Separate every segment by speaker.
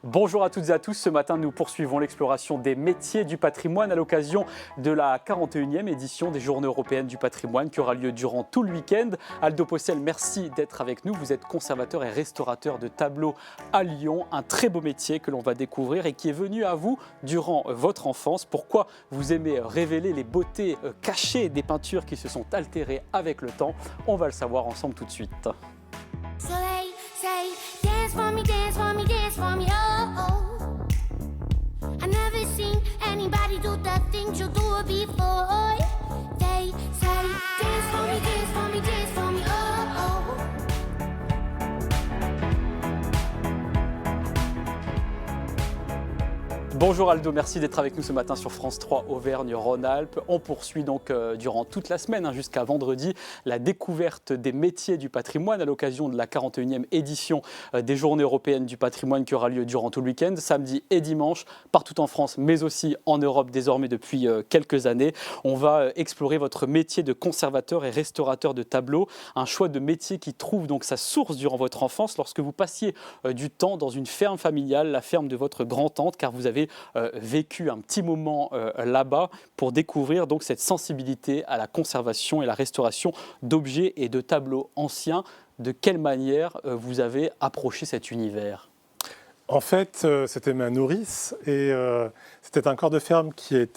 Speaker 1: Bonjour à toutes et à tous, ce matin nous poursuivons l'exploration des métiers du patrimoine à l'occasion de la 41e édition des Journées européennes du patrimoine qui aura lieu durant tout le week-end. Aldo Possel, merci d'être avec nous. Vous êtes conservateur et restaurateur de tableaux à Lyon, un très beau métier que l'on va découvrir et qui est venu à vous durant votre enfance. Pourquoi vous aimez révéler les beautés cachées des peintures qui se sont altérées avec le temps? On va le savoir ensemble tout de suite.
Speaker 2: So they say, dance for me, dance for me, dance for me, oh, oh. I never seen anybody do the things you do before. They say, dance for me, dance for me, dance for me, oh, oh.
Speaker 1: Bonjour Aldo, merci d'être avec nous ce matin sur France 3 Auvergne-Rhône-Alpes. On poursuit donc durant toute la semaine jusqu'à vendredi la découverte des métiers du patrimoine à l'occasion de la 41e édition des Journées européennes du patrimoine qui aura lieu durant tout le week-end, samedi et dimanche, partout en France mais aussi en Europe désormais depuis quelques années. On va explorer votre métier de conservateur et restaurateur de tableaux, un choix de métier qui trouve donc sa source durant votre enfance lorsque vous passiez du temps dans une ferme familiale, la ferme de votre grand-tante, car vous avez vécu un petit moment là-bas pour découvrir donc cette sensibilité à la conservation et la restauration d'objets et de tableaux anciens. De quelle manière vous avez approché cet univers ?
Speaker 3: En fait, c'était ma nourrice et c'était un corps de ferme qui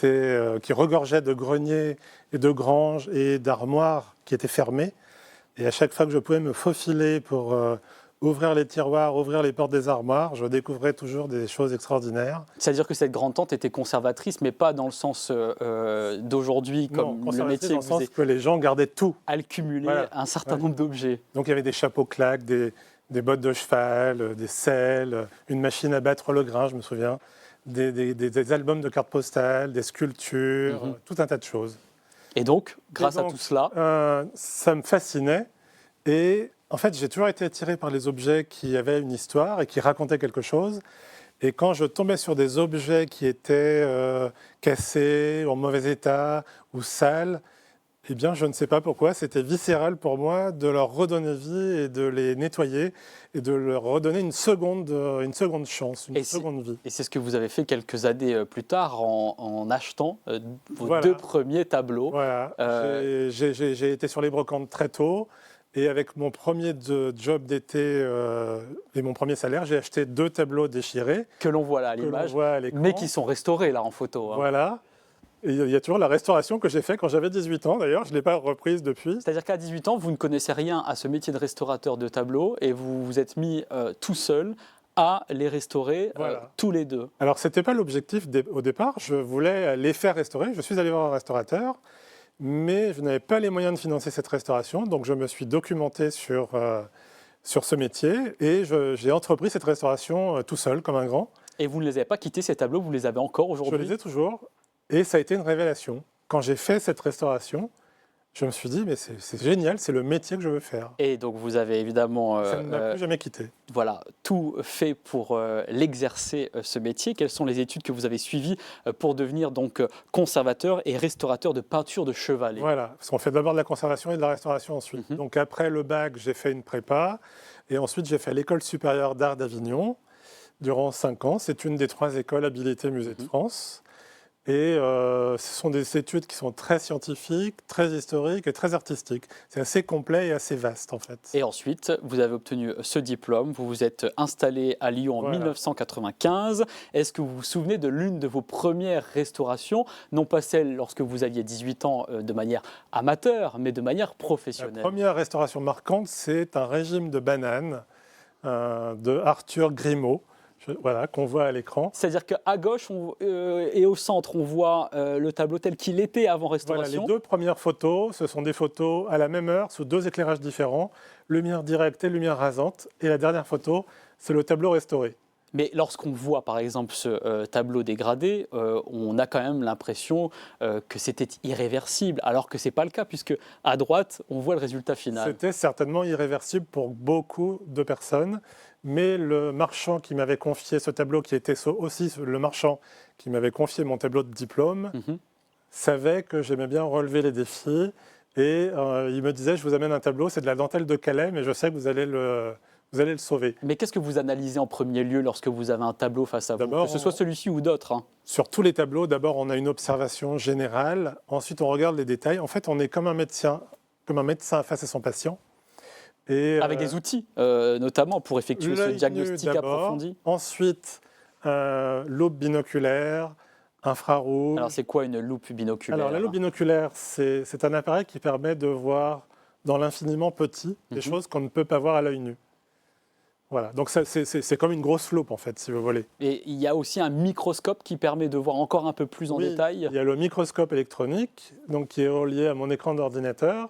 Speaker 3: regorgeait de greniers et de granges et d'armoires qui étaient fermées. Et à chaque fois que je pouvais me faufiler pour ouvrir les tiroirs, ouvrir les portes des armoires, je découvrais toujours des choses extraordinaires.
Speaker 1: C'est-à-dire que cette grande-tante était conservatrice, mais pas dans le sens d'aujourd'hui, comme
Speaker 3: non,
Speaker 1: le métier
Speaker 3: dans le sens que les gens gardaient tout.
Speaker 1: accumulé
Speaker 3: Voilà.
Speaker 1: un certain nombre d'objets.
Speaker 3: Donc il y avait des chapeaux claques, des bottes de cheval, des selles, une machine à battre le grain, je me souviens, des albums de cartes postales, des sculptures, tout un tas de choses.
Speaker 1: Et donc, grâce à tout cela,
Speaker 3: ça me fascinait. Et en fait, j'ai toujours été attiré par les objets qui avaient une histoire et qui racontaient quelque chose. Et quand je tombais sur des objets qui étaient cassés, en mauvais état ou sales, eh bien, je ne sais pas pourquoi, c'était viscéral pour moi de leur redonner vie et de les nettoyer et de leur redonner une seconde chance, une seconde vie.
Speaker 1: Et c'est ce que vous avez fait quelques années plus tard en achetant vos
Speaker 3: Voilà.
Speaker 1: deux premiers tableaux.
Speaker 3: Voilà, j'ai été sur les brocantes très tôt et avec mon premier job d'été et mon premier salaire, j'ai acheté 2 tableaux déchirés.
Speaker 1: Que l'on voit là à
Speaker 3: Que l'on
Speaker 1: l'image,
Speaker 3: voit à l'écran.
Speaker 1: mais qui sont restaurés là en photo. Hein.
Speaker 3: Voilà. Et il y a toujours la restauration que j'ai faite quand j'avais 18 ans, d'ailleurs, je ne l'ai pas reprise depuis.
Speaker 1: C'est-à-dire qu'à 18 ans, vous ne connaissez rien à ce métier de restaurateur de tableaux et vous vous êtes mis tout seul à les restaurer
Speaker 3: Voilà.
Speaker 1: tous les deux.
Speaker 3: Alors, ce n'était pas l'objectif au départ, je voulais les faire restaurer. Je suis allé voir un restaurateur, mais je n'avais pas les moyens de financer cette restauration, donc je me suis documenté sur ce métier et j'ai entrepris cette restauration tout seul, comme un grand.
Speaker 1: Et vous ne les avez pas quittés, ces tableaux, vous les avez encore
Speaker 3: Je
Speaker 1: aujourd'hui?
Speaker 3: les ai toujours et ça a été une révélation. Quand j'ai fait cette restauration, je me suis dit, mais c'est génial, c'est le métier que je veux faire.
Speaker 1: Et donc vous avez évidemment
Speaker 3: Ça ne m'a plus jamais quitté.
Speaker 1: voilà, tout fait pour l'exercer ce métier. Quelles sont les études que vous avez suivies pour devenir donc conservateur et restaurateur de peinture de chevalet?
Speaker 3: Voilà, parce qu'on fait d'abord de la conservation et de la restauration ensuite. Donc après le bac, j'ai fait une prépa et ensuite j'ai fait l'École supérieure d'art d'Avignon durant 5 ans. C'est une des 3 écoles habilitées Musée de France. Et ce sont des études qui sont très scientifiques, très historiques et très artistiques. C'est assez complet et assez vaste en fait.
Speaker 1: Et ensuite, vous avez obtenu ce diplôme, vous vous êtes installé à Lyon en
Speaker 3: Voilà.
Speaker 1: 1995. Est-ce que vous vous souvenez de l'une de vos premières restaurations, non pas celle lorsque vous aviez 18 ans de manière amateur, mais de manière
Speaker 3: La
Speaker 1: professionnelle?
Speaker 3: première restauration marquante, c'est un régime de bananes de Arthur Grimaud, voilà, qu'on voit à l'écran.
Speaker 1: C'est-à-dire qu'à gauche et au centre, on voit le tableau tel qu'il était avant
Speaker 3: Voilà,
Speaker 1: restauration.
Speaker 3: les 2 premières photos, ce sont des photos à la même heure, sous 2 éclairages différents, lumière directe et lumière rasante. Et la dernière photo, c'est le tableau restauré.
Speaker 1: Mais lorsqu'on voit par exemple ce tableau dégradé, on a quand même l'impression que c'était irréversible, alors que ce n'est pas le cas, puisque à droite, on voit le résultat final.
Speaker 3: C'était certainement irréversible pour beaucoup de personnes, mais le marchand qui m'avait confié ce tableau, qui était aussi le marchand qui m'avait confié mon tableau de diplôme, savait que j'aimais bien relever les défis. Et il me disait, je vous amène un tableau, c'est de la dentelle de Calais, mais je sais que vous allez vous allez le sauver.
Speaker 1: Mais qu'est-ce que vous analysez en premier lieu lorsque vous avez un tableau face à vous,
Speaker 3: D'abord,
Speaker 1: que ce soit celui-ci ou d'autres, hein?
Speaker 3: Sur tous les tableaux, d'abord, on a une observation générale. Ensuite, on regarde les détails. En fait, on est comme un médecin face à son patient. Et,
Speaker 1: Avec des outils, notamment pour effectuer ce
Speaker 3: l'œil nu
Speaker 1: diagnostic
Speaker 3: d'abord,
Speaker 1: approfondi.
Speaker 3: Ensuite, loupe binoculaire, infrarouge.
Speaker 1: Alors, c'est quoi une loupe binoculaire?
Speaker 3: Alors, la loupe binoculaire, c'est un appareil qui permet de voir dans l'infiniment petit des choses qu'on ne peut pas voir à l'œil nu. Voilà, donc c'est comme une grosse loupe, en fait, si vous voulez.
Speaker 1: Et il y a aussi un microscope qui permet de voir encore un peu plus en
Speaker 3: Oui,
Speaker 1: détail.
Speaker 3: il y a le microscope électronique, donc, qui est relié à mon écran d'ordinateur,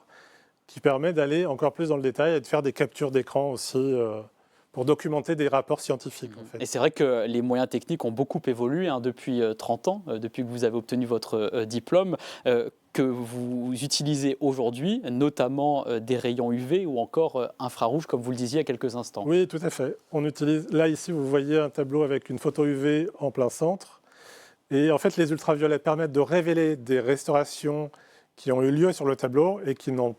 Speaker 3: qui permet d'aller encore plus dans le détail et de faire des captures d'écran aussi pour documenter des rapports scientifiques. En fait.
Speaker 1: Et c'est vrai que les moyens techniques ont beaucoup évolué depuis 30 ans, depuis que vous avez obtenu votre diplôme, que vous utilisez aujourd'hui, notamment des rayons UV ou encore infrarouge, comme vous le disiez il y a quelques instants.
Speaker 3: Oui, tout à fait. On utilise, là, ici, vous voyez un tableau avec une photo UV en plein centre. Et en fait, les ultraviolets permettent de révéler des restaurations qui ont eu lieu sur le tableau et qui n'ont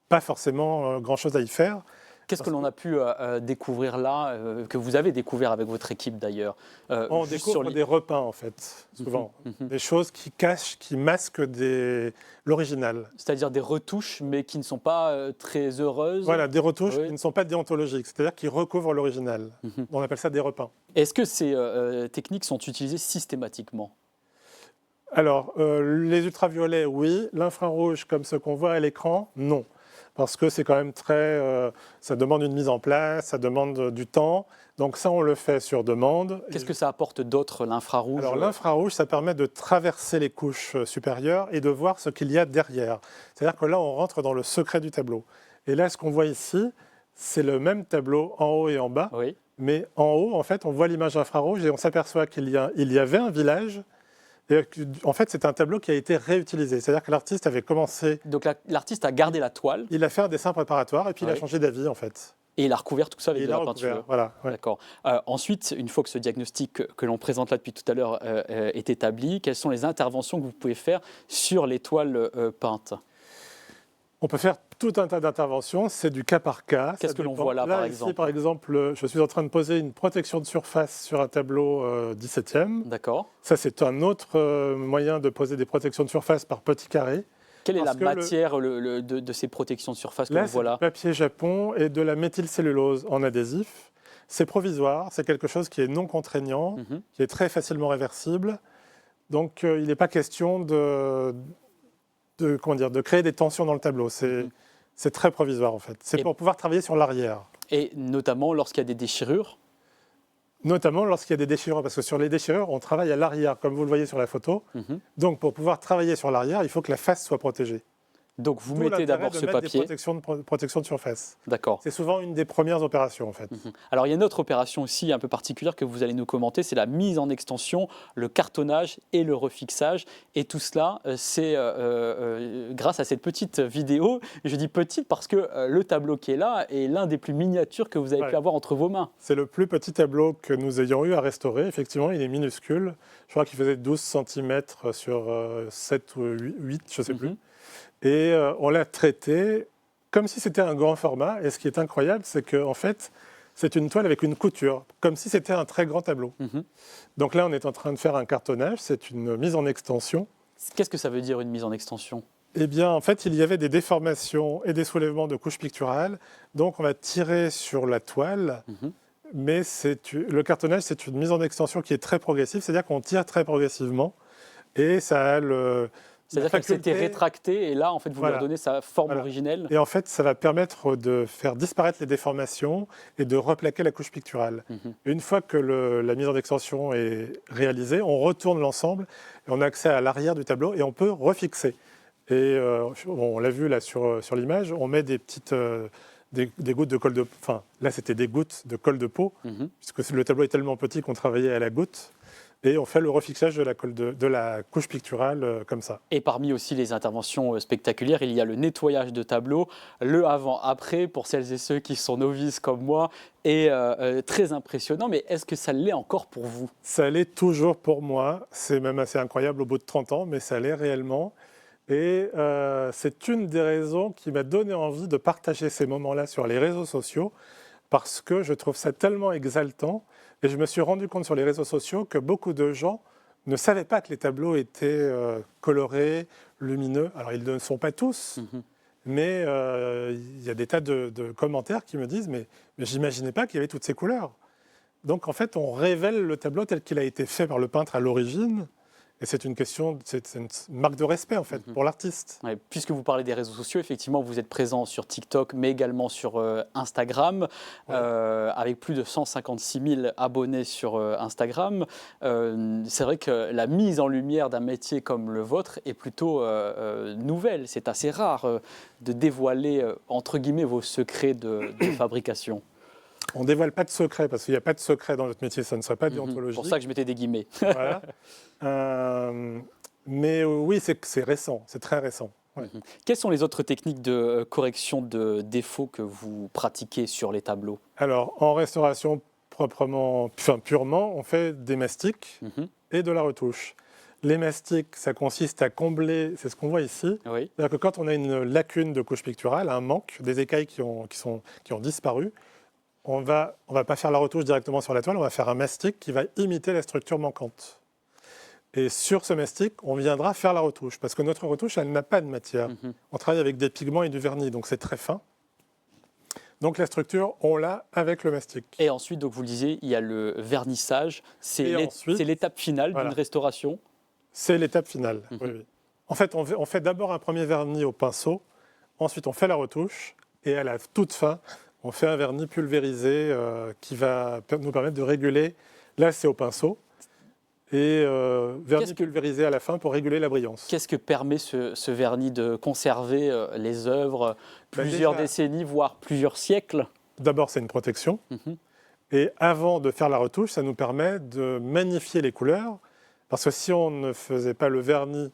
Speaker 3: pas forcément grand-chose à y faire.
Speaker 1: Qu'est-ce que l'on a pu découvrir là, que vous avez découvert avec votre équipe d'ailleurs?
Speaker 3: On découvre des repeints, en fait, souvent. Des choses qui cachent, qui masquent l'original.
Speaker 1: C'est-à-dire des retouches, mais qui ne sont pas très heureuses.
Speaker 3: Voilà, des retouches
Speaker 1: Oui.
Speaker 3: qui ne sont pas déontologiques, c'est-à-dire qui recouvrent l'original. On appelle ça des repeints.
Speaker 1: Est-ce que ces techniques sont utilisées systématiquement?
Speaker 3: Alors, les ultraviolets, oui. L'infrarouge, comme ce qu'on voit à l'écran, non. Parce que c'est quand même ça demande une mise en place, ça demande du temps. Donc ça, on le fait sur demande.
Speaker 1: Qu'est-ce que ça apporte d'autre, l'infrarouge?
Speaker 3: Alors l'infrarouge, ça permet de traverser les couches supérieures et de voir ce qu'il y a derrière. C'est-à-dire que là, on rentre dans le secret du tableau. Et là, ce qu'on voit ici, c'est le même tableau en haut et en bas.
Speaker 1: Oui.
Speaker 3: Mais en haut, en fait, on voit l'image infrarouge et on s'aperçoit qu'il y avait un village. Et en fait, c'est un tableau qui a été réutilisé. C'est-à-dire que l'artiste avait commencé.
Speaker 1: Donc l'artiste a gardé la toile
Speaker 3: Il a fait un dessin préparatoire et puis il a changé d'avis, en fait.
Speaker 1: et il a recouvert tout ça avec
Speaker 3: Et
Speaker 1: de
Speaker 3: il a
Speaker 1: la
Speaker 3: recouvert,
Speaker 1: peinture.
Speaker 3: voilà. Ouais.
Speaker 1: D'accord. Ensuite, une fois que ce diagnostic que l'on présente là depuis tout à l'heure est établi, quelles sont les interventions que vous pouvez faire sur les toiles peintes?
Speaker 3: On peut faire tout un tas d'interventions, c'est du cas par cas.
Speaker 1: Qu'est-ce que l'on voit là, par exemple?
Speaker 3: Ici, par exemple, je suis en train de poser une protection de surface sur un tableau 17e.
Speaker 1: D'accord.
Speaker 3: Ça, c'est un autre moyen de poser des protections de surface par petits carrés.
Speaker 1: Quelle est la
Speaker 3: Parce que
Speaker 1: matière de ces protections de surface que
Speaker 3: Là,
Speaker 1: l'on
Speaker 3: c'est
Speaker 1: voit
Speaker 3: du
Speaker 1: là?
Speaker 3: papier japon et de la méthylcellulose en adhésif. C'est provisoire, c'est quelque chose qui est non contraignant, qui est très facilement réversible. Donc, il n'est pas question de créer des tensions dans le tableau. C'est très provisoire, en fait. C'est pour pouvoir travailler sur l'arrière.
Speaker 1: Et notamment lorsqu'il y a des déchirures?
Speaker 3: Notamment lorsqu'il y a des déchirures, parce que sur les déchirures, on travaille à l'arrière, comme vous le voyez sur la photo. Donc, pour pouvoir travailler sur l'arrière, il faut que la face soit protégée.
Speaker 1: Donc vous
Speaker 3: D'où
Speaker 1: mettez
Speaker 3: l'intérêt
Speaker 1: d'abord
Speaker 3: de
Speaker 1: ce
Speaker 3: mettre
Speaker 1: papier.
Speaker 3: des protections de surface.
Speaker 1: D'accord.
Speaker 3: C'est souvent une des premières opérations, en fait.
Speaker 1: Alors il y a une autre opération aussi un peu particulière que vous allez nous commenter, c'est la mise en extension, le cartonnage et le refixage. Et tout cela, c'est grâce à cette petite vidéo. Je dis petite parce que le tableau qui est là est l'un des plus miniatures que vous avez pu avoir entre vos mains.
Speaker 3: C'est le plus petit tableau que nous ayons eu à restaurer. Effectivement, il est minuscule. Je crois qu'il faisait 12 cm sur 7 ou 8, je ne sais plus. Et on l'a traité comme si c'était un grand format. Et ce qui est incroyable, c'est qu'en fait, c'est une toile avec une couture, comme si c'était un très grand tableau. Donc là, on est en train de faire un cartonnage, c'est une mise en extension.
Speaker 1: Qu'est-ce que ça veut dire une mise en extension?
Speaker 3: Eh bien, en fait, il y avait des déformations et des soulèvements de couches picturales. Donc, on va tirer sur la toile. Mais le cartonnage, c'est une mise en extension qui est très progressive, c'est-à-dire qu'on tire très progressivement. Et ça a
Speaker 1: C'est-à-dire qu'elle s'était rétractée et là, en fait, vous lui redonnez sa forme originelle.
Speaker 3: Et en fait, ça va permettre de faire disparaître les déformations et de replaquer la couche picturale. Une fois que la mise en extension est réalisée, on retourne l'ensemble et on a accès à l'arrière du tableau et on peut refixer. Et on l'a vu là sur l'image, on met des petites... Des gouttes de colle de... Enfin, là, c'était des gouttes de colle de peau, puisque le tableau est tellement petit qu'on travaillait à la goutte. Et on fait le refixage de la couche picturale comme ça.
Speaker 1: Et parmi aussi les interventions spectaculaires, il y a le nettoyage de tableau, le avant-après, pour celles et ceux qui sont novices comme moi, est très impressionnant. Mais est-ce que ça l'est encore pour vous?
Speaker 3: Ça l'est toujours pour moi. C'est même assez incroyable au bout de 30 ans, mais ça l'est réellement. Et c'est une des raisons qui m'a donné envie de partager ces moments-là sur les réseaux sociaux, parce que je trouve ça tellement exaltant. Et je me suis rendu compte sur les réseaux sociaux que beaucoup de gens ne savaient pas que les tableaux étaient colorés, lumineux. Alors, ils ne le sont pas tous, mais il y a des tas de commentaires qui me disent « mais j'imaginais pas qu'il y avait toutes ces couleurs ». Donc, en fait, on révèle le tableau tel qu'il a été fait par le peintre à l'origine. Et c'est une marque de respect, en fait, pour l'artiste.
Speaker 1: Ouais, puisque vous parlez des réseaux sociaux, effectivement, vous êtes présent sur TikTok, mais également sur Instagram, avec plus de 156 000 abonnés sur Instagram. C'est vrai que la mise en lumière d'un métier comme le vôtre est plutôt nouvelle. C'est assez rare de dévoiler, entre guillemets, vos secrets de fabrication.
Speaker 3: On ne dévoile pas de secret, parce qu'il n'y a pas de secret dans notre métier, ça ne serait pas déontologique.
Speaker 1: C'est pour ça que je mettais des guillemets.
Speaker 3: Voilà. Mais oui, c'est récent, c'est très récent. Ouais.
Speaker 1: Quelles sont les autres techniques de correction de défauts que vous pratiquez sur les tableaux?
Speaker 3: Alors, en restauration purement, on fait des mastiques et de la retouche. Les mastiques, ça consiste à combler, c'est ce qu'on voit ici.
Speaker 1: Oui.
Speaker 3: C'est-à-dire que quand on a une lacune de couche picturale, un manque, des écailles qui ont disparu, on va pas faire la retouche directement sur la toile, on va faire un mastic qui va imiter la structure manquante. Et sur ce mastic, on viendra faire la retouche, parce que notre retouche, elle n'a pas de matière. On travaille avec des pigments et du vernis, donc c'est très fin. Donc la structure, on l'a avec le mastic.
Speaker 1: Et ensuite, donc vous le disiez, il y a le vernissage. C'est l'étape finale d'une restauration.
Speaker 3: C'est l'étape finale, oui. En fait, on fait d'abord un premier vernis au pinceau, ensuite on fait la retouche, et à la toute fin, on fait un vernis pulvérisé qui va nous permettre de réguler. Là, c'est au pinceau. Et vernis pulvérisé à la fin pour réguler la brillance.
Speaker 1: Qu'est-ce que permet ce vernis de conserver les œuvres plusieurs décennies, voire plusieurs siècles?
Speaker 3: D'abord, c'est une protection. Et avant de faire la retouche, ça nous permet de magnifier les couleurs. Parce que si on ne faisait pas le vernis,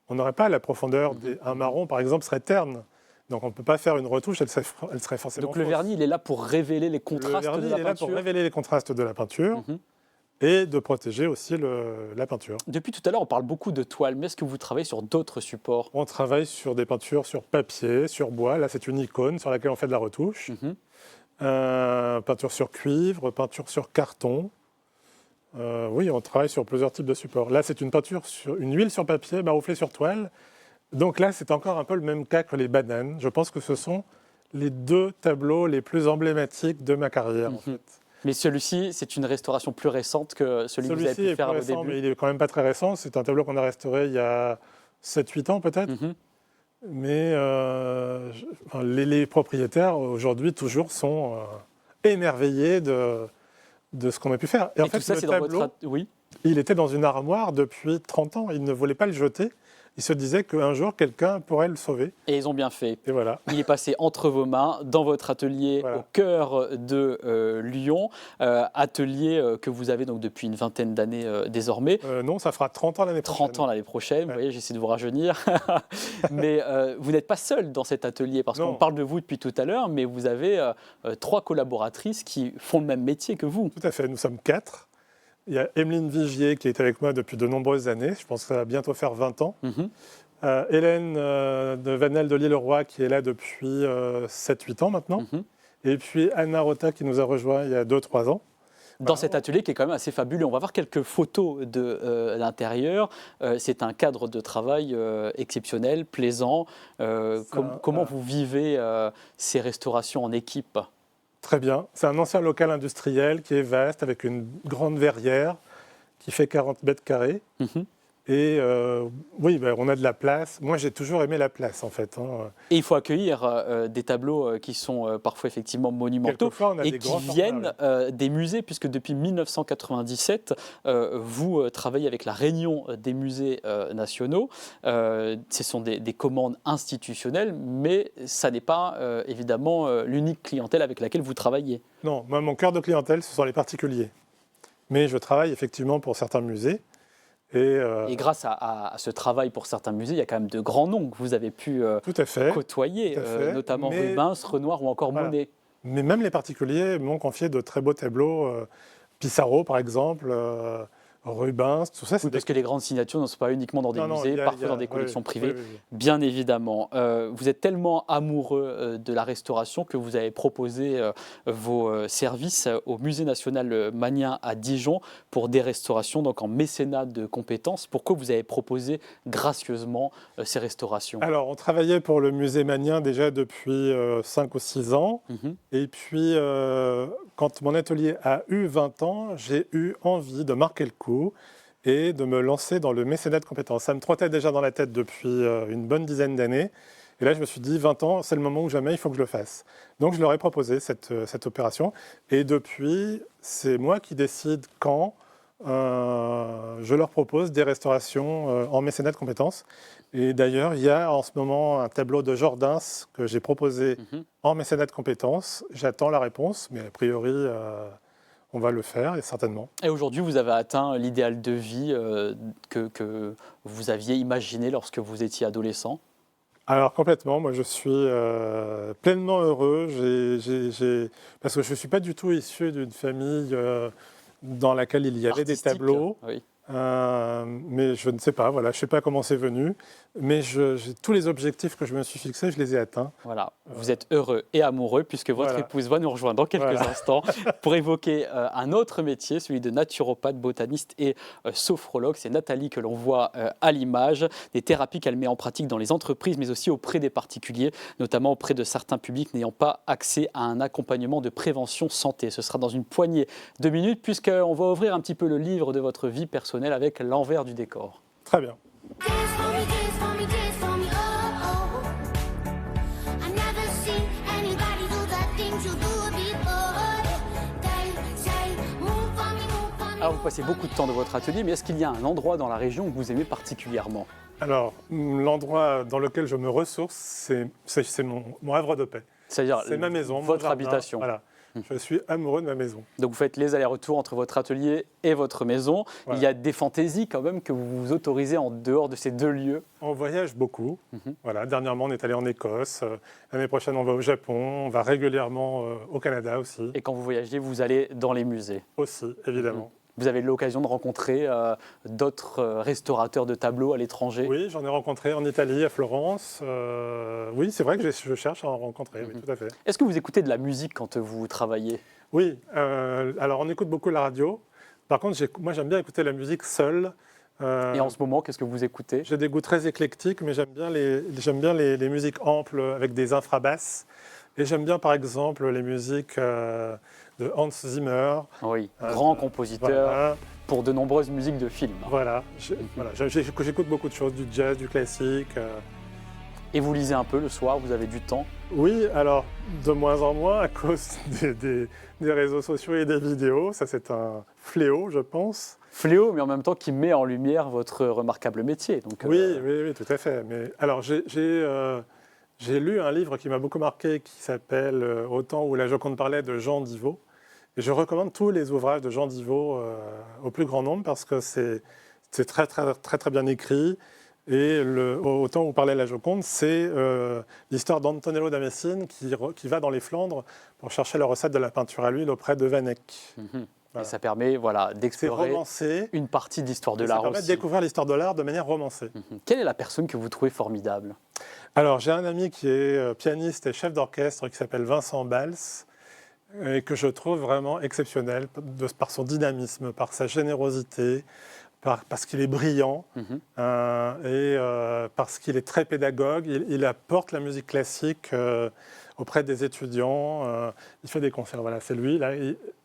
Speaker 3: on n'aurait pas la profondeur. Un marron, par exemple, serait terne. Donc on ne peut pas faire une retouche, elle serait forcément
Speaker 1: Donc le vernis, il est là pour révéler les contrastes de la peinture.
Speaker 3: Le vernis, il est là pour révéler les contrastes de la peinture et de protéger aussi la peinture.
Speaker 1: Depuis tout à l'heure, on parle beaucoup de toile, mais est-ce que vous travaillez sur d'autres supports?
Speaker 3: On travaille sur des peintures sur papier, sur bois. Là, c'est une icône sur laquelle on fait de la retouche. Peinture sur cuivre, peinture sur carton. Oui, on travaille sur plusieurs types de supports. Là, c'est une huile sur papier, barouflée sur toile. Donc là, c'est encore un peu le même cas que les bananes. Je pense que ce sont les deux tableaux les plus emblématiques de ma carrière, en fait.
Speaker 1: Mais celui-ci, c'est une restauration plus récente que celui que vous avez pu faire au début.
Speaker 3: Mais il est quand même pas très récent. C'est un tableau qu'on a restauré il y a 7-8 ans peut-être. Mais les propriétaires, aujourd'hui, toujours sont émerveillés de ce qu'on a pu faire. Et en fait,
Speaker 1: tout ça,
Speaker 3: le tableau, il était dans une armoire depuis 30 ans. Ils ne voulaient pas le jeter. Ils se disaient qu'un jour, quelqu'un pourrait le sauver.
Speaker 1: Et ils ont bien fait.
Speaker 3: Et voilà.
Speaker 1: Il est passé entre vos mains, dans votre atelier au cœur de Lyon. Atelier que vous avez donc depuis une vingtaine d'années désormais.
Speaker 3: Non, ça fera 30 ans l'année prochaine.
Speaker 1: 30 ans l'année prochaine, vous voyez, j'essaie de vous rajeunir. Mais vous n'êtes pas seul dans cet atelier, parce qu'on parle de vous depuis tout à l'heure, mais vous avez 3 collaboratrices qui font le même métier que vous.
Speaker 3: Tout à fait, nous sommes 4. Il y a Emeline Vigier qui est avec moi depuis de nombreuses années, je pense que ça va bientôt faire 20 ans. Hélène de Vanel de Lille-le-Roi qui est là depuis 7-8 ans maintenant. Et puis Anna Rota qui nous a rejoint il y a 2-3 ans.
Speaker 1: Dans cet atelier qui est quand même assez fabuleux. On va voir quelques photos de l'intérieur. C'est un cadre de travail exceptionnel, plaisant. Comment vous vivez ces restaurations en équipe ?
Speaker 3: Très bien. C'est un ancien local industriel qui est vaste, avec une grande verrière qui fait 40 mètres carrés. Et oui, on a de la place. Moi, j'ai toujours aimé la place, en fait.
Speaker 1: Et il faut accueillir des tableaux qui sont parfois effectivement monumentaux et qui viennent des musées, puisque depuis 1997, vous travaillez avec la Réunion des musées nationaux. Ce sont des commandes institutionnelles, mais ça n'est pas évidemment l'unique clientèle avec laquelle vous travaillez.
Speaker 3: Non, moi, mon cœur de clientèle, ce sont les particuliers. Mais je travaille effectivement pour certains musées.
Speaker 1: Et grâce à ce travail pour certains musées, il y a quand même de grands noms que vous avez pu côtoyer, notamment Rubens, Renoir ou encore Monet.
Speaker 3: Mais même les particuliers m'ont confié de très beaux tableaux. Pissarro, par exemple, Rubens, tout ça.
Speaker 1: Oui, parce que les grandes signatures ne sont pas uniquement dans des musées, parfois dans des collections privées, bien évidemment. Vous êtes tellement amoureux de la restauration que vous avez proposé vos services au Musée national Magnien à Dijon pour des restaurations, donc en mécénat de compétences. Pourquoi vous avez proposé gracieusement ces restaurations?
Speaker 3: Alors, on travaillait pour le musée Magnien déjà depuis 5 ou 6 ans. Et puis, quand mon atelier a eu 20 ans, j'ai eu envie de marquer le coup et de me lancer dans le mécénat de compétences. Ça me trottait déjà dans la tête depuis une bonne dizaine d'années. Et là, je me suis dit, 20 ans, c'est le moment où jamais il faut que je le fasse. Donc, je leur ai proposé cette opération. Et depuis, c'est moi qui décide quand je leur propose des restaurations en mécénat de compétences. Et d'ailleurs, il y a en ce moment un tableau de Jordaens que j'ai proposé en mécénat de compétences. J'attends la réponse, mais a priori, on va le faire, et certainement.
Speaker 1: Et aujourd'hui, vous avez atteint l'idéal de vie que vous aviez imaginé lorsque vous étiez adolescent?
Speaker 3: Alors complètement, moi je suis pleinement heureux, parce que je ne suis pas du tout issu d'une famille dans laquelle il y avait des
Speaker 1: Artistique,
Speaker 3: tableaux.
Speaker 1: oui.
Speaker 3: Mais je ne sais pas, voilà, je ne sais pas comment c'est venu, mais tous les objectifs que je me suis fixés, je les ai atteints.
Speaker 1: Voilà, vous êtes heureux et amoureux puisque votre épouse va nous rejoindre dans quelques instants pour évoquer un autre métier, celui de naturopathe, botaniste et sophrologue. C'est Nathalie que l'on voit à l'image, des thérapies qu'elle met en pratique dans les entreprises mais aussi auprès des particuliers, notamment auprès de certains publics n'ayant pas accès à un accompagnement de prévention santé. Ce sera dans une poignée de minutes puisqu'on va ouvrir un petit peu le livre de votre vie personnelle avec l'envers du décor.
Speaker 3: Très bien.
Speaker 2: Dance for me, dance for me, dance for me, oh, oh. I never seen anybody do the things you do before. They say, move for me, move for me.
Speaker 1: Alors vous passez beaucoup de temps dans votre atelier, mais est-ce qu'il y a un endroit dans la région que vous aimez particulièrement?
Speaker 3: Alors, l'endroit dans lequel je me ressource, c'est mon havre de paix.
Speaker 1: C'est-à-dire
Speaker 3: C'est ma maison, mon
Speaker 1: votre
Speaker 3: jardin,
Speaker 1: habitation.
Speaker 3: Voilà. Je suis amoureux de ma maison.
Speaker 1: Donc vous faites les allers-retours entre votre atelier et votre maison.
Speaker 3: Voilà.
Speaker 1: Il y a des fantaisies quand même que vous vous autorisez en dehors de ces deux lieux.
Speaker 3: On voyage beaucoup. Voilà. Dernièrement, on est allé en Écosse. L'année prochaine, on va au Japon. On va régulièrement au Canada aussi.
Speaker 1: Et quand vous voyagez, vous allez dans les musées.
Speaker 3: Aussi, évidemment.
Speaker 1: Vous avez l'occasion de rencontrer d'autres restaurateurs de tableaux à l'étranger?
Speaker 3: Oui, j'en ai rencontré en Italie, à Florence. Oui, c'est vrai que je cherche à en rencontrer, oui, tout à fait.
Speaker 1: Est-ce que vous écoutez de la musique quand vous travaillez?
Speaker 3: Oui, alors on écoute beaucoup la radio. Par contre, moi j'aime bien écouter la musique seule.
Speaker 1: Et en ce moment, qu'est-ce que vous écoutez?
Speaker 3: J'ai des goûts très éclectiques, mais j'aime bien les musiques amples avec des infrabasses. Et j'aime bien par exemple les musiques de Hans Zimmer.
Speaker 1: Oui, grand compositeur
Speaker 3: Voilà.
Speaker 1: pour de nombreuses musiques de films.
Speaker 3: Voilà, j'écoute beaucoup de choses, du jazz, du classique.
Speaker 1: Et vous lisez un peu le soir, vous avez du temps?
Speaker 3: Oui, alors de moins en moins à cause des réseaux sociaux et des vidéos. Ça, c'est un fléau, je pense.
Speaker 1: Fléau, mais en même temps qui met en lumière votre remarquable métier. Donc,
Speaker 3: Oui, tout à fait. Mais alors, j'ai lu un livre qui m'a beaucoup marqué qui s'appelle Au temps où la Joconde parlait de Jean Divot. Et je recommande tous les ouvrages de Jean Divot au plus grand nombre parce que c'est très, très, très, très bien écrit. Et Au temps où parlait la Joconde, c'est l'histoire d'Antonello da Messine qui va dans les Flandres pour chercher la recette de la peinture à l'huile auprès de Van Eyck.
Speaker 1: Et ça permet d'explorer une partie de l'histoire de l'art aussi.
Speaker 3: Ça permet de découvrir l'histoire de l'art de manière romancée.
Speaker 1: Quelle est la personne que vous trouvez formidable?
Speaker 3: Alors, j'ai un ami qui est pianiste et chef d'orchestre qui s'appelle Vincent Bals et que je trouve vraiment exceptionnel par son dynamisme, par sa générosité, parce qu'il est brillant et parce qu'il est très pédagogue. Il apporte la musique classique auprès des étudiants. Il fait des concerts. Voilà, c'est lui. Là,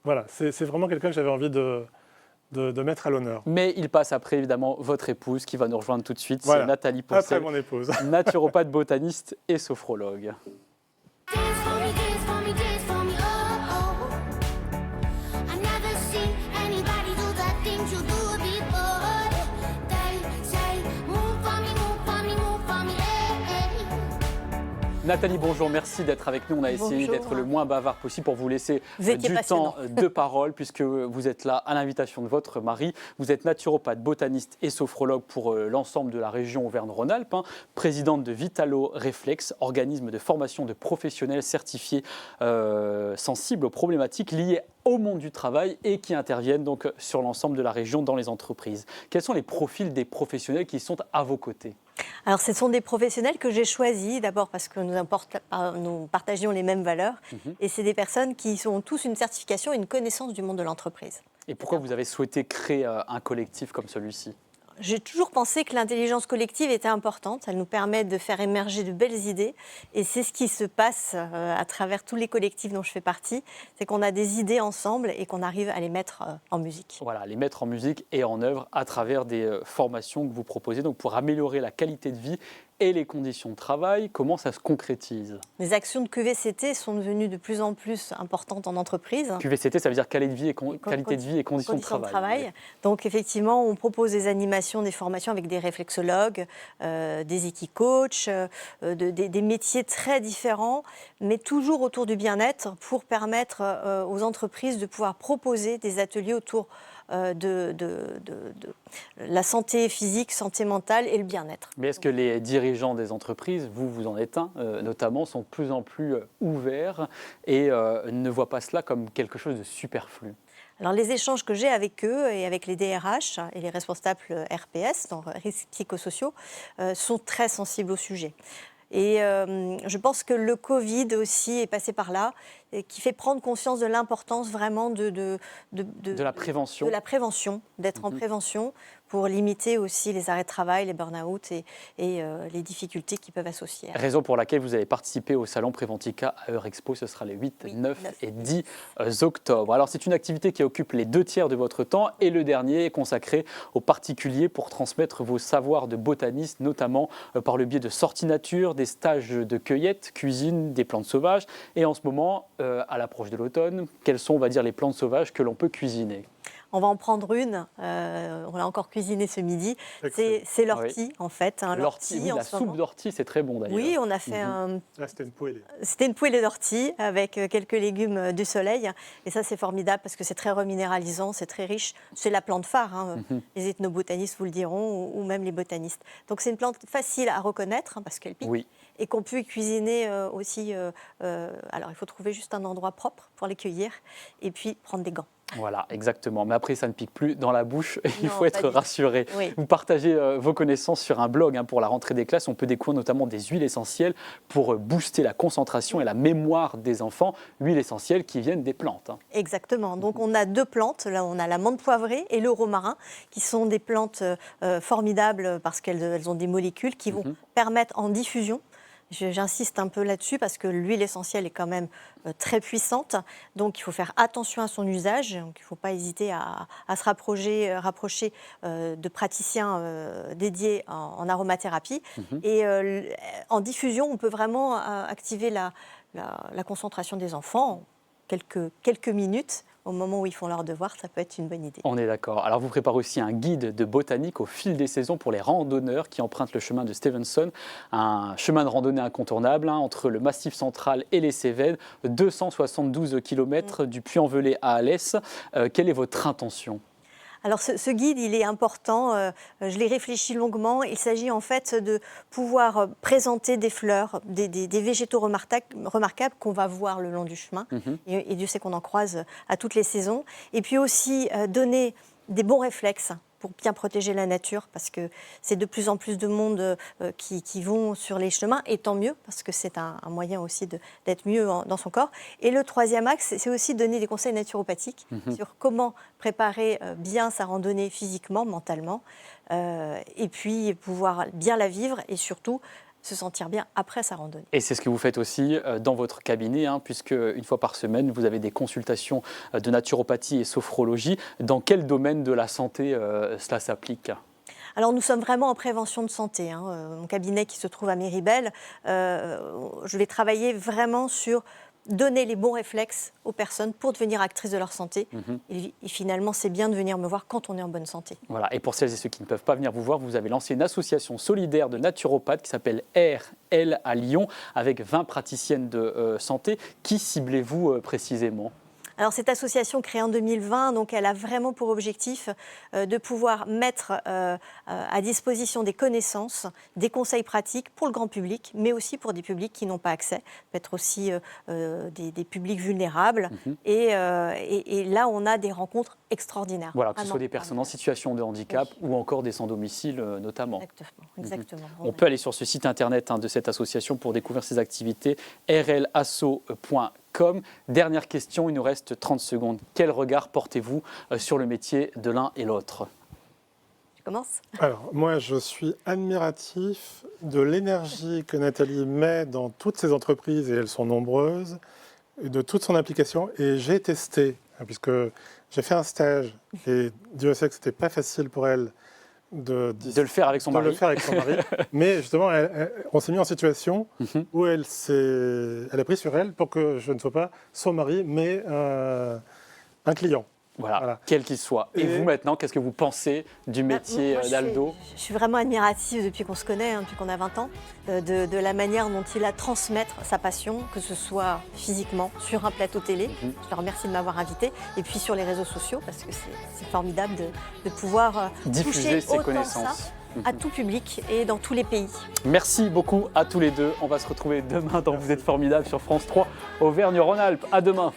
Speaker 3: voilà, c'est vraiment quelqu'un que j'avais envie de mettre à l'honneur.
Speaker 1: Mais il passe après, évidemment, votre épouse qui va nous rejoindre tout de suite.
Speaker 3: Voilà.
Speaker 1: C'est Nathalie Poncel,
Speaker 3: Après mon épouse.
Speaker 1: naturopathe, botaniste et sophrologue.
Speaker 2: Dance for me, dance for me, dance for me, oh, oh. I never seen anybody do the things you do before. They say, move for me, move for me, move for me, hey, hey.
Speaker 1: Nathalie, bonjour, merci d'être avec nous. On a essayé
Speaker 4: Bonjour.
Speaker 1: d'être le moins bavard possible pour vous laisser
Speaker 4: Vous étiez
Speaker 1: du
Speaker 4: passionnant.
Speaker 1: temps de parole, puisque vous êtes là à l'invitation de votre mari. Vous êtes naturopathe, botaniste et sophrologue pour l'ensemble de la région Auvergne-Rhône-Alpes, présidente de Vitalo Reflex, organisme de formation de professionnels certifiés sensibles aux problématiques liées au monde du travail et qui interviennent donc sur l'ensemble de la région dans les entreprises. Quels sont les profils des professionnels qui sont à vos côtés ?
Speaker 4: Alors, ce sont des professionnels que j'ai choisis, d'abord parce que nous partagions les mêmes valeurs, et c'est des personnes qui ont tous une certification et une connaissance du monde de l'entreprise.
Speaker 1: Et pourquoi vous avez souhaité créer un collectif comme celui-ci ?
Speaker 4: J'ai toujours pensé que l'intelligence collective était importante. Elle nous permet de faire émerger de belles idées. Et c'est ce qui se passe à travers tous les collectifs dont je fais partie. C'est qu'on a des idées ensemble et qu'on arrive à les mettre en musique.
Speaker 1: Voilà, les mettre en musique et en œuvre à travers des formations que vous proposez donc pour améliorer la qualité de vie et les conditions de travail. Comment ça se concrétise ?
Speaker 4: Les actions de QVCT sont devenues de plus en plus importantes en entreprise.
Speaker 1: QVCT, ça veut dire qualité de vie et conditions de travail.
Speaker 4: Donc effectivement, on propose des animations, des formations avec des réflexologues, des équicoachs, des métiers très différents, mais toujours autour du bien-être pour permettre aux entreprises de pouvoir proposer des ateliers autour de la santé physique, santé mentale et le bien-être.
Speaker 1: Mais est-ce que les dirigeants des entreprises, vous en êtes un notamment, sont de plus en plus ouverts et ne voient pas cela comme quelque chose de superflu ?
Speaker 4: Alors les échanges que j'ai avec eux et avec les DRH et les responsables RPS, donc risques psychosociaux, sont très sensibles au sujet. Et je pense que le Covid aussi est passé par là, et qui fait prendre conscience de l'importance vraiment de
Speaker 1: la prévention.
Speaker 4: De la prévention, d'être en prévention pour limiter aussi les arrêts de travail, les burn-out et les difficultés qui peuvent associer.
Speaker 1: Raison pour laquelle vous avez participé au salon Préventica à Eurexpo, ce sera les 8, 9 et 10 octobre. Alors c'est une activité qui occupe les 2/3 de votre temps et le dernier est consacré aux particuliers pour transmettre vos savoirs de botaniste, notamment par le biais de sorties nature, des stages de cueillette, cuisine, des plantes sauvages. Et en ce moment, à l'approche de l'automne, quelles sont, on va dire, les plantes sauvages que l'on peut cuisiner ?
Speaker 4: On va en prendre une, on l'a encore cuisinée ce midi, c'est l'ortie en fait.
Speaker 1: L'ortie, oui, la soupe d'ortie, c'est très bon d'ailleurs.
Speaker 4: Oui, on a fait
Speaker 3: c'était une poêlée.
Speaker 4: C'était une poêlée d'ortie avec quelques légumes du soleil. Et ça, c'est formidable parce que c'est très reminéralisant, c'est très riche. C'est la plante phare, les ethnobotanistes vous le diront, ou même les botanistes. Donc c'est une plante facile à reconnaître parce qu'elle pique. Oui. Et qu'on peut cuisiner aussi. Alors il faut trouver juste un endroit propre pour les cueillir et puis prendre des gants.
Speaker 1: Voilà, exactement. Mais après, ça ne pique plus dans la bouche. Il faut être rassuré.
Speaker 4: Oui.
Speaker 1: Vous partagez vos connaissances sur un blog pour la rentrée des classes. On peut découvrir notamment des huiles essentielles pour booster la concentration et la mémoire des enfants. Huiles essentielles qui viennent des plantes.
Speaker 4: Exactement. Donc, on a 2 plantes. Là, on a la menthe poivrée et le romarin, qui sont des plantes formidables parce qu'elles ont des molécules qui vont permettre en diffusion. J'insiste un peu là-dessus parce que l'huile essentielle est quand même très puissante. Donc, il faut faire attention à son usage. Donc, il ne faut pas hésiter à se rapprocher de praticiens dédiés en aromathérapie. Et en diffusion, on peut vraiment activer la concentration des enfants en quelques minutes. Au moment où ils font leurs devoirs, ça peut être une bonne idée.
Speaker 1: On est d'accord. Alors, vous préparez aussi un guide de botanique au fil des saisons pour les randonneurs qui empruntent le chemin de Stevenson, un chemin de randonnée incontournable entre le Massif central et les Cévennes, 272 km du Puy-en-Velay à Alès. Quelle est votre intention ?
Speaker 4: Alors ce guide, il est important, je l'ai réfléchi longuement. Il s'agit en fait de pouvoir présenter des fleurs, des végétaux remarquables qu'on va voir le long du chemin. Et Dieu sait qu'on en croise à toutes les saisons. Et puis aussi donner des bons réflexes pour bien protéger la nature, parce que c'est de plus en plus de monde qui vont sur les chemins, et tant mieux, parce que c'est un moyen aussi d'être mieux dans son corps. Et le troisième axe, c'est aussi donner des conseils naturopathiques sur comment préparer bien sa randonnée physiquement, mentalement, et puis pouvoir bien la vivre, et surtout se sentir bien après sa randonnée.
Speaker 1: Et c'est ce que vous faites aussi dans votre cabinet, puisque une fois par semaine, vous avez des consultations de naturopathie et sophrologie. Dans quel domaine de la santé cela s'applique ?
Speaker 4: Alors nous sommes vraiment en prévention de santé. Mon cabinet qui se trouve à Méribel, je vais travailler vraiment sur donner les bons réflexes aux personnes pour devenir actrices de leur santé. Et finalement, c'est bien de venir me voir quand on est en bonne santé.
Speaker 1: Voilà. Et pour celles et ceux qui ne peuvent pas venir vous voir, vous avez lancé une association solidaire de naturopathes qui s'appelle RL à Lyon, avec 20 praticiennes de santé. Qui ciblez-vous précisément ?
Speaker 4: Alors cette association créée en 2020, donc elle a vraiment pour objectif de pouvoir mettre à disposition des connaissances, des conseils pratiques pour le grand public, mais aussi pour des publics qui n'ont pas accès, peut-être aussi des publics vulnérables. Et là, on a des rencontres extraordinaires.
Speaker 1: Voilà, que ce soit des personnes en situation de handicap ou encore des sans-domicile notamment.
Speaker 4: Exactement.
Speaker 1: On peut aller sur ce site internet de cette association pour découvrir ses activités, rlasso.com. Dernière question, il nous reste 30 secondes. Quel regard portez-vous sur le métier de l'un et l'autre ?
Speaker 4: Tu commences ?
Speaker 3: Alors, moi, je suis admiratif de l'énergie que Nathalie met dans toutes ses entreprises, et elles sont nombreuses, et de toute son implication. Et j'ai testé, puisque j'ai fait un stage, et Dieu sait que ce n'était pas facile pour elle de
Speaker 1: le faire avec son mari.
Speaker 3: Mais justement, on s'est mis en situation où elle a pris sur elle pour que je ne sois pas son mari, mais un client.
Speaker 1: Voilà, quel qu'il soit. Et vous maintenant, qu'est-ce que vous pensez du métier d'Aldo ?
Speaker 4: Je suis vraiment admirative depuis qu'on se connaît, depuis qu'on a 20 ans, de la manière dont il a transmettre sa passion, que ce soit physiquement, sur un plateau télé. Je le remercie de m'avoir invité. Et puis sur les réseaux sociaux, parce que c'est formidable de pouvoir
Speaker 1: diffuser ses connaissances.
Speaker 4: Ça à tout public et dans tous les pays.
Speaker 1: Merci beaucoup à tous les deux. On va se retrouver demain dans Vous êtes formidables sur France 3 Auvergne-Rhône-Alpes. À demain.